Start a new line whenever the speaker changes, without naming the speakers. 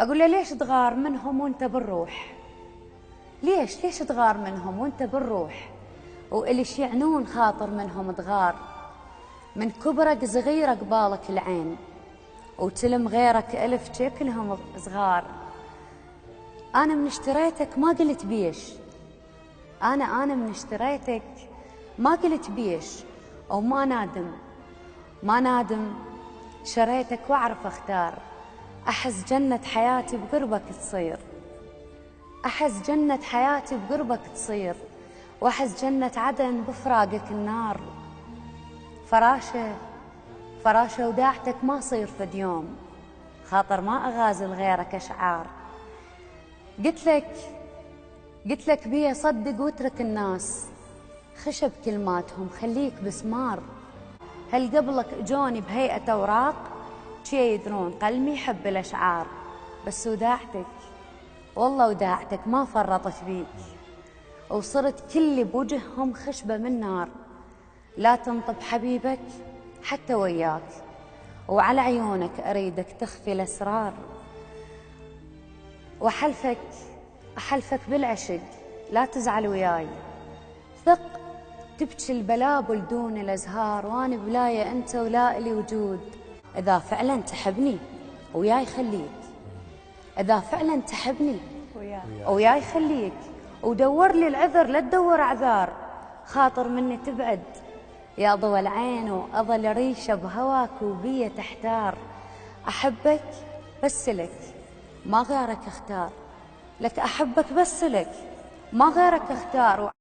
أقول له ليش تغار منهم وأنت بالروح؟ ليش تغار منهم وأنت بالروح؟ وإلش يعنون خاطر منهم تغار؟ من كبرك صغيرة قبالك العين، وتلم غيرك ألف شكلهم صغار. أنا من اشتريتك ما قلت بيش، أنا من اشتريتك ما قلت بيش، وما نادم شريتك وأعرف أختار. أحس جنة حياتي بقربك تصير، أحس جنة حياتي بقربك تصير، وأحس جنة عدن بفراقك النار. فراشة وداعتك ما صير فد يوم، خاطر ما أغازل غيرك أشعار. قلت لك بيه صدق واترك الناس، خشب كلماتهم خليك بسمار. هل قبلك اجوني بهيئة أوراق، شي يدرون قلبي يحب الأشعار. بس وداعتك والله وداعتك ما فرطت بيك، وصرت كل بوجههم خشبة من نار. لا تنطب حبيبك حتى وياك، وعلى عيونك أريدك تخفي الأسرار. أحلفك بالعشق لا تزعل وياي، ثق تبكي البلابل دون الأزهار. وأنا بلاية أنت ولا إلي وجود. إذا فعلا تحبني وياي خليك، إذا فعلا تحبني وياي خليك، ودور لي العذر لا تدور أعذار. خاطر مني تبعد يا ضوى العين، وأظل ريشة بهواك وبيا تحتار. أحبك بس لك ما غيرك اختار، لك أحبك بس لك ما غيرك اختار.